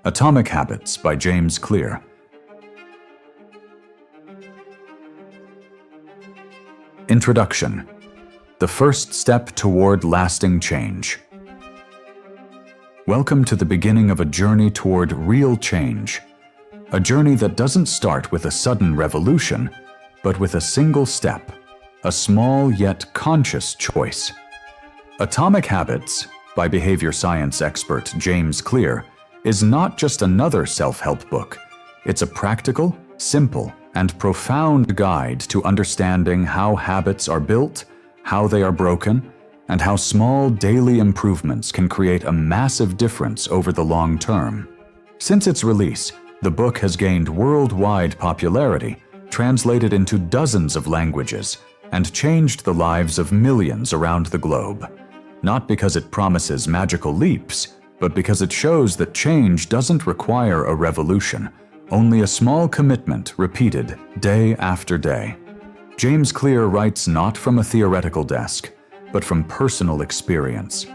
Atomic Habits by James Clear. Introduction. The first step toward lasting change. Welcome to the beginning of a journey toward real change. A journey that doesn't start with a sudden revolution, but with a single step, a small yet conscious choice. Atomic Habits by behavior science expert James Clear is not just another self-help book. It's a practical, simple, and profound guide to understanding how habits are built, how they are broken, and how small daily improvements can create a massive difference over the long term. Since its release, the book has gained worldwide popularity, translated into dozens of languages, and changed the lives of millions around the globe. Not because it promises magical leaps, but because it shows that change doesn't require a revolution, only a small commitment repeated day after day. James Clear writes not from a theoretical desk, but from personal experience.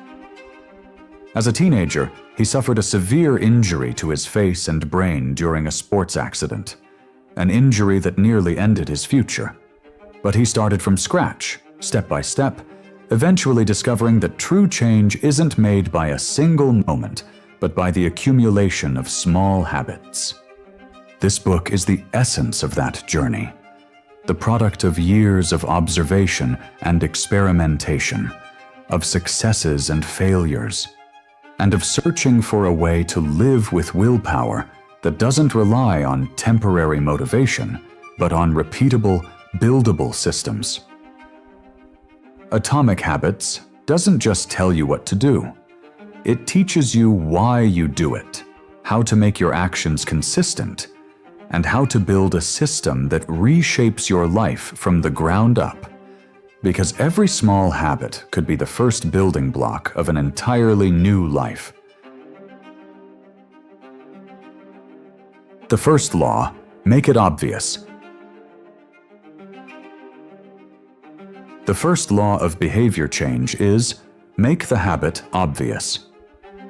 As a teenager, he suffered a severe injury to his face and brain during a sports accident, an injury that nearly ended his future. But he started from scratch, step by step, eventually discovering that true change isn't made by a single moment, but by the accumulation of small habits. This book is the essence of that journey, the product of years of observation and experimentation, of successes and failures, and of searching for a way to live with willpower that doesn't rely on temporary motivation, but on repeatable, buildable systems. Atomic Habits doesn't just tell you what to do. It teaches you why you do it, how to make your actions consistent, and how to build a system that reshapes your life from the ground up. Because every small habit could be the first building block of an entirely new life. The first law: make it obvious. The first law of behavior change is, make the habit obvious.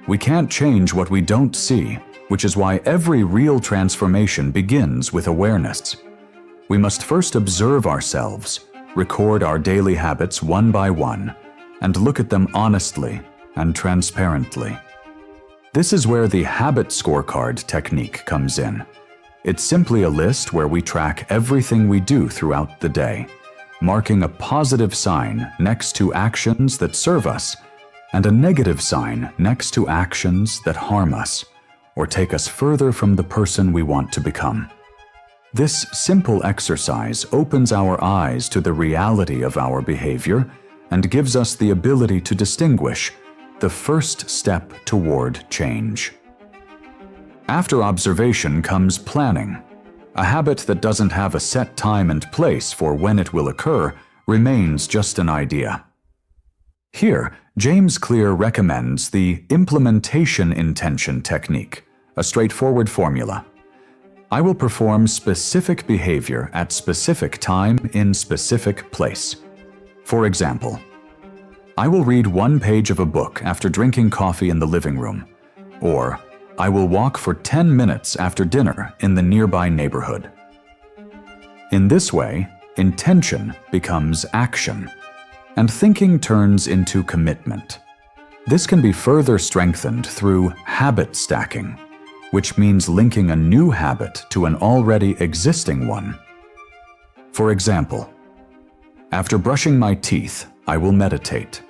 We can't change what we don't see, which is why every real transformation begins with awareness. We must first observe ourselves, record our daily habits one by one, and look at them honestly and transparently. This is where the habit scorecard technique comes in. It's simply a list where we track everything we do throughout the day, marking a positive sign next to actions that serve us and a negative sign next to actions that harm us or take us further from the person we want to become. This simple exercise opens our eyes to the reality of our behavior and gives us the ability to distinguish the first step toward change. After observation comes planning. A habit that doesn't have a set time and place for when it will occur remains just an idea. Here, James Clear recommends the implementation intention technique, a straightforward formula. I will perform specific behavior at specific time in specific place. For example, I will read one page of a book after drinking coffee in the living room, or I will walk for 10 minutes after dinner in the nearby neighborhood. In this way, intention becomes action, and thinking turns into commitment. This can be further strengthened through habit stacking, which means linking a new habit to an already existing one. For example, after brushing my teeth, I will meditate.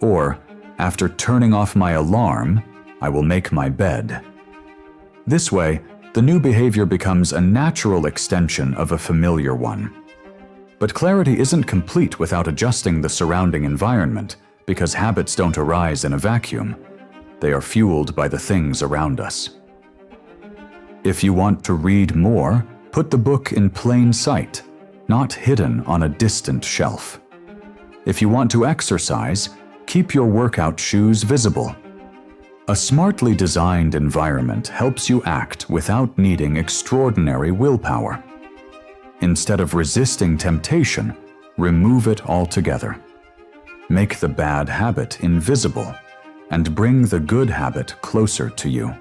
Or, after turning off my alarm, I will make my bed. This way, the new behavior becomes a natural extension of a familiar one. But clarity isn't complete without adjusting the surrounding environment, because habits don't arise in a vacuum. They are fueled by the things around us. If you want to read more, put the book in plain sight, not hidden on a distant shelf. If you want to exercise, keep your workout shoes visible. A smartly designed environment helps you act without needing extraordinary willpower. Instead of resisting temptation, remove it altogether. Make the bad habit invisible and bring the good habit closer to you.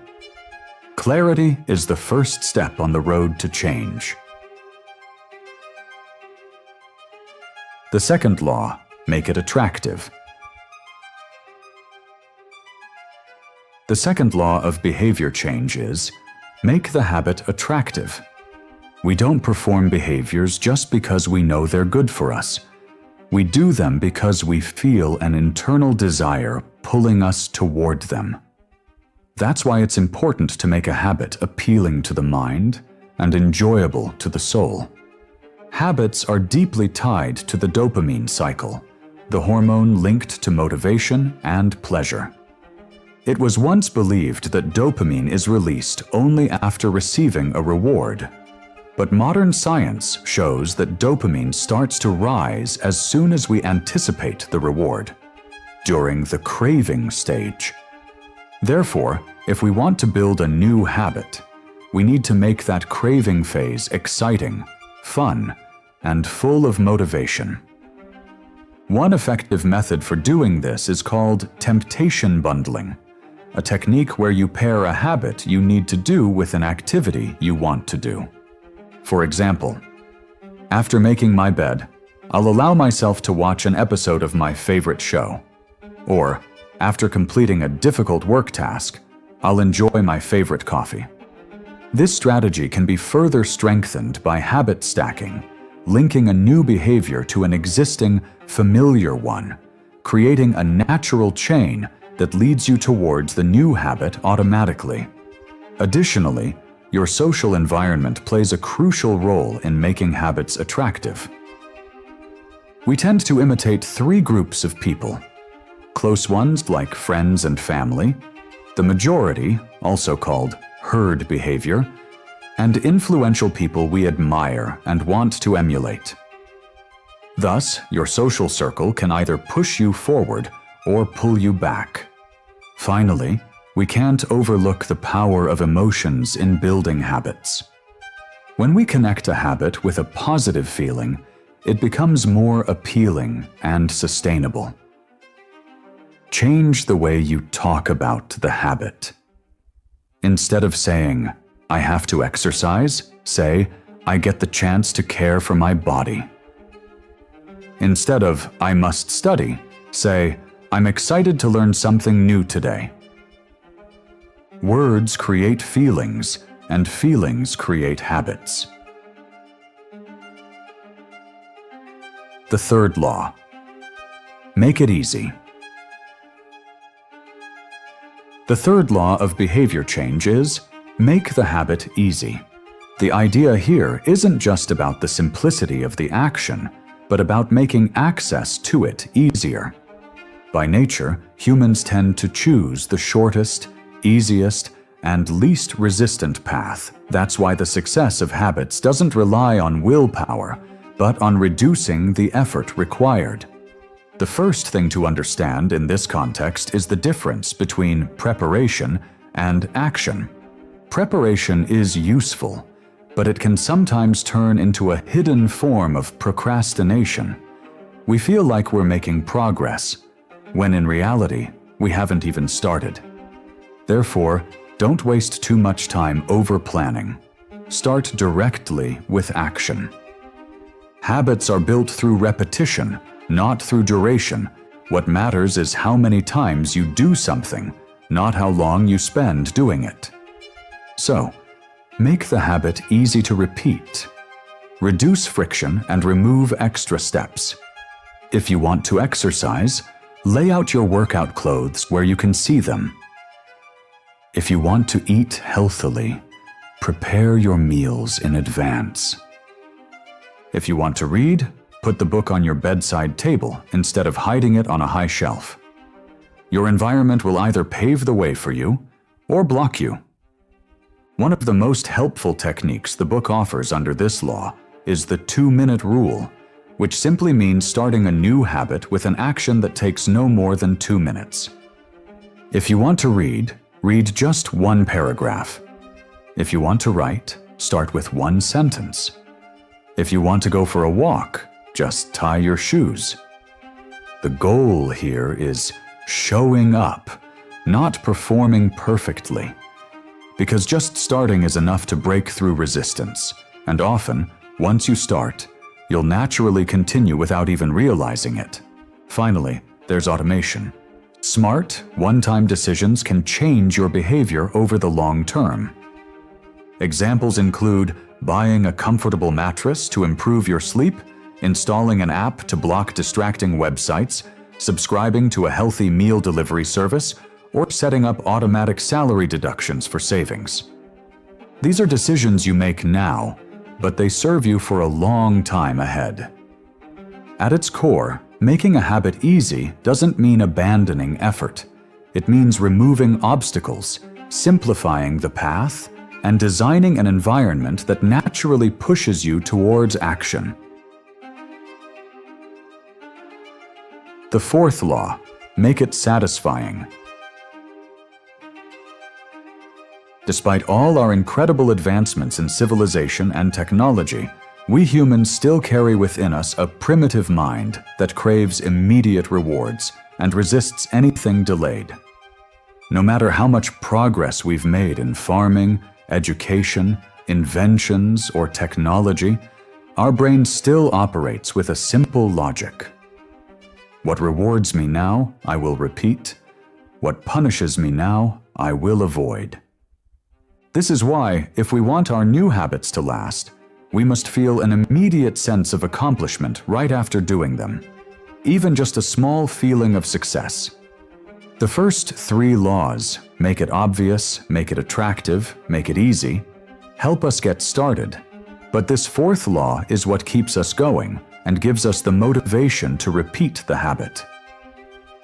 Clarity is the first step on the road to change. The second law, make it attractive. The second law of behavior change is, make the habit attractive. We don't perform behaviors just because we know they're good for us. We do them because we feel an internal desire pulling us toward them. That's why it's important to make a habit appealing to the mind and enjoyable to the soul. Habits are deeply tied to the dopamine cycle, the hormone linked to motivation and pleasure. It was once believed that dopamine is released only after receiving a reward. But modern science shows that dopamine starts to rise as soon as we anticipate the reward, during the craving stage. Therefore, if we want to build a new habit, we need to make that craving phase exciting, fun, and full of motivation. One effective method for doing this is called temptation bundling, a technique where you pair a habit you need to do with an activity you want to do. For example, after making my bed, I'll allow myself to watch an episode of my favorite show. Or, after completing a difficult work task, I'll enjoy my favorite coffee. This strategy can be further strengthened by habit stacking, linking a new behavior to an existing, familiar one, creating a natural chain that leads you towards the new habit automatically. Additionally, your social environment plays a crucial role in making habits attractive. We tend to imitate three groups of people: close ones like friends and family, the majority, also called herd behavior, and influential people we admire and want to emulate. Thus, your social circle can either push you forward or pull you back. Finally, we can't overlook the power of emotions in building habits. When we connect a habit with a positive feeling, it becomes more appealing and sustainable. Change the way you talk about the habit. Instead of saying, "I have to exercise," say, "I get the chance to care for my body." Instead of, "I must study," say, "I'm excited to learn something new today." Words create feelings, and feelings create habits. The third law. Make it easy. The third law of behavior change is, make the habit easy. The idea here isn't just about the simplicity of the action, but about making access to it easier. By nature, humans tend to choose the shortest, easiest, and least resistant path. That's why the success of habits doesn't rely on willpower, but on reducing the effort required. The first thing to understand in this context is the difference between preparation and action. Preparation is useful, but it can sometimes turn into a hidden form of procrastination. We feel like we're making progress, when in reality, we haven't even started. Therefore, don't waste too much time over-planning. Start directly with action. Habits are built through repetition, not through duration. What matters is how many times you do something, not how long you spend doing it. So, make the habit easy to repeat. Reduce friction and remove extra steps. If you want to exercise, lay out your workout clothes where you can see them. If you want to eat healthily, prepare your meals in advance. If you want to read, put the book on your bedside table instead of hiding it on a high shelf. Your environment will either pave the way for you or block you. One of the most helpful techniques the book offers under this law is the 2-minute rule, which simply means starting a new habit with an action that takes no more than 2 minutes. If you want to read just one paragraph. If you want to write, start with one sentence. If you want to go for a walk, just tie your shoes. The goal here is showing up, not performing perfectly. because just starting is enough to break through resistance, and often, once you start, you'll naturally continue without even realizing it. Finally, there's automation. Smart, one-time decisions can change your behavior over the long term. Examples include buying a comfortable mattress to improve your sleep, installing an app to block distracting websites, subscribing to a healthy meal delivery service, or setting up automatic salary deductions for savings. These are decisions you make now, but they serve you for a long time ahead. At its core, making a habit easy doesn't mean abandoning effort. It means removing obstacles, simplifying the path, and designing an environment that naturally pushes you towards action. The fourth law, make it satisfying. Despite all our incredible advancements in civilization and technology, we humans still carry within us a primitive mind that craves immediate rewards and resists anything delayed. No matter how much progress we've made in farming, education, inventions, or technology, our brain still operates with a simple logic. What rewards me now, I will repeat. What punishes me now, I will avoid. This is why, if we want our new habits to last, we must feel an immediate sense of accomplishment right after doing them, even just a small feeling of success. The first three laws, make it obvious, make it attractive, make it easy, help us get started. But this fourth law is what keeps us going and gives us the motivation to repeat the habit.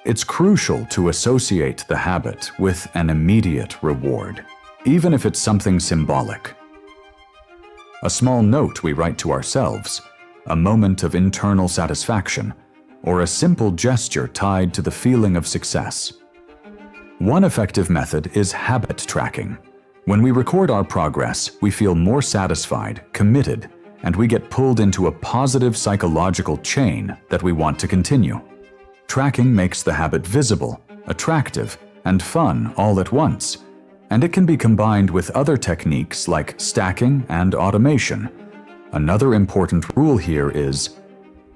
It's crucial to associate the habit with an immediate reward, even if it's something symbolic. A small note we write to ourselves, a moment of internal satisfaction, or a simple gesture tied to the feeling of success. One effective method is habit tracking. When we record our progress, we feel more satisfied, committed, and we get pulled into a positive psychological chain that we want to continue. Tracking makes the habit visible, attractive, and fun all at once, and it can be combined with other techniques like stacking and automation. Another important rule here is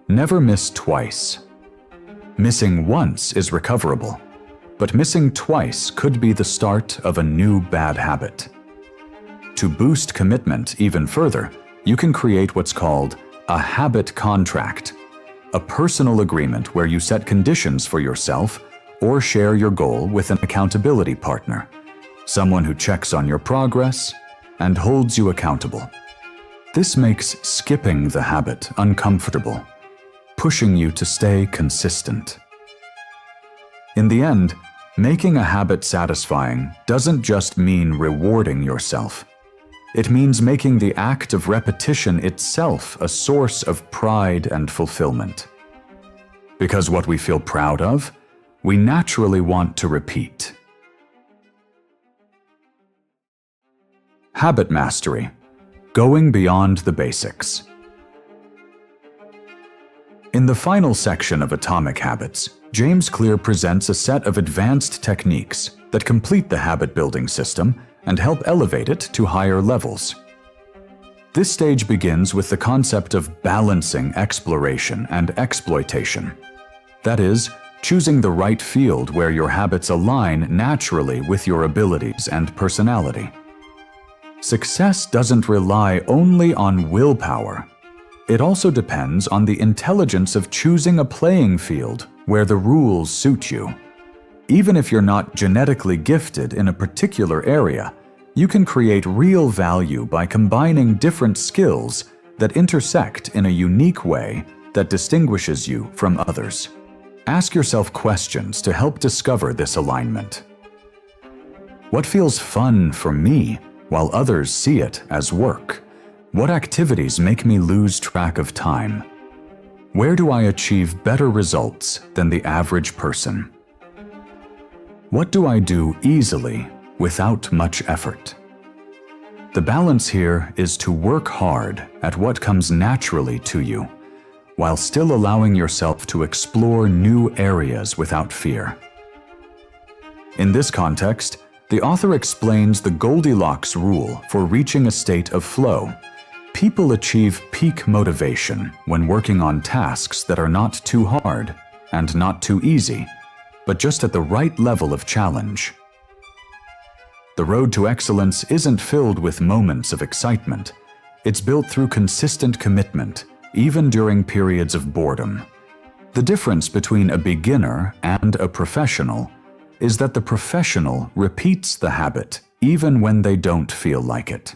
never miss twice. Missing once is recoverable, but missing twice could be the start of a new bad habit. To boost commitment even further, you can create what's called a habit contract, a personal agreement where you set conditions for yourself or share your goal with an accountability partner, someone who checks on your progress and holds you accountable. This makes skipping the habit uncomfortable, pushing you to stay consistent. In the end, making a habit satisfying doesn't just mean rewarding yourself. It means making the act of repetition itself a source of pride and fulfillment. Because what we feel proud of, we naturally want to repeat. Habit mastery, going beyond the basics. In the final section of Atomic Habits, James Clear presents a set of advanced techniques that complete the habit-building system and help elevate it to higher levels. This stage begins with the concept of balancing exploration and exploitation. That is, choosing the right field where your habits align naturally with your abilities and personality. Success doesn't rely only on willpower. It also depends on the intelligence of choosing a playing field where the rules suit you. Even if you're not genetically gifted in a particular area, you can create real value by combining different skills that intersect in a unique way that distinguishes you from others. Ask yourself questions to help discover this alignment. What feels fun for me while others see it as work? What activities make me lose track of time? Where do I achieve better results than the average person? What do I do easily without much effort? The balance here is to work hard at what comes naturally to you, while still allowing yourself to explore new areas without fear. In this context, The author explains the Goldilocks rule for reaching a state of flow. People achieve peak motivation when working on tasks that are not too hard and not too easy, but just at the right level of challenge. The road to excellence isn't filled with moments of excitement. It's built through consistent commitment, even during periods of boredom. The difference between a beginner and a professional is that the professional repeats the habit even when they don't feel like it.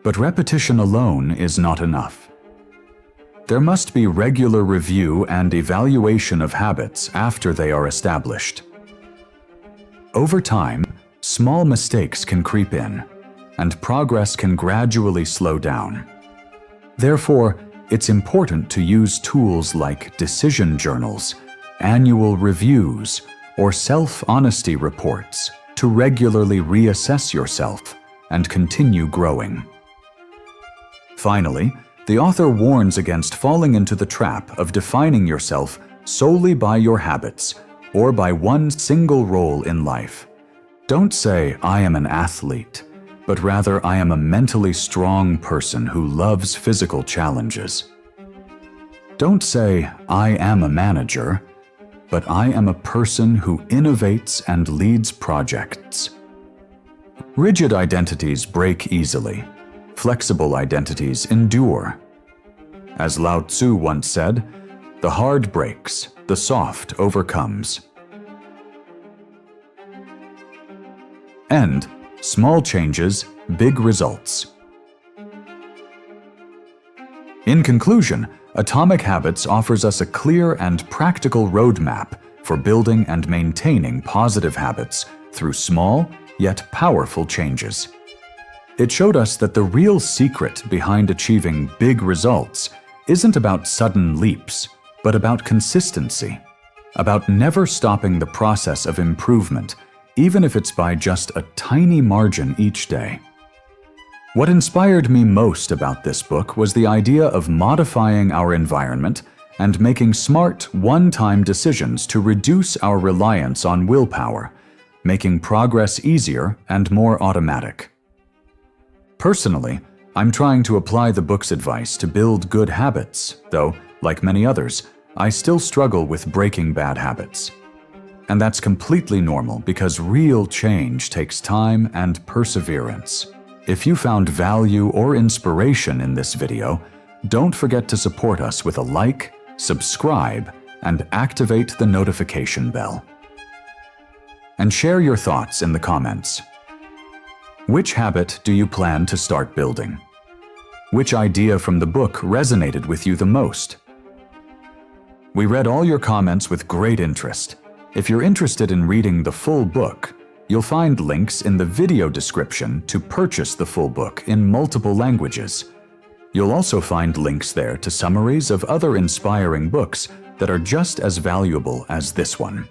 But repetition alone is not enough. There must be regular review and evaluation of habits after they are established. Over time, small mistakes can creep in, and progress can gradually slow down. Therefore, it's important to use tools like decision journals, annual reviews, or self-honesty reports to regularly reassess yourself and continue growing. Finally, the author warns against falling into the trap of defining yourself solely by your habits or by one single role in life. Don't say, "I am an athlete," but rather, "I am a mentally strong person who loves physical challenges." Don't say, "I am a manager," but "I am a person who innovates and leads projects." Rigid identities break easily. Flexible identities endure. As Lao Tzu once said, "The hard breaks, the soft overcomes." And small changes, big results. In conclusion, Atomic Habits offers us a clear and practical roadmap for building and maintaining positive habits through small yet powerful changes. It showed us that the real secret behind achieving big results isn't about sudden leaps, but about consistency, about never stopping the process of improvement, even if it's by just a tiny margin each day. What inspired me most about this book was the idea of modifying our environment and making smart, one-time decisions to reduce our reliance on willpower, making progress easier and more automatic. Personally, I'm trying to apply the book's advice to build good habits, though, like many others, I still struggle with breaking bad habits. And that's completely normal because real change takes time and perseverance. If you found value or inspiration in this video, don't forget to support us with a like, subscribe, and activate the notification bell. And share your thoughts in the comments. Which habit do you plan to start building? Which idea from the book resonated with you the most? We read all your comments with great interest. If you're interested in reading the full book, you'll find links in the video description to purchase the full book in multiple languages. You'll also find links there to summaries of other inspiring books that are just as valuable as this one.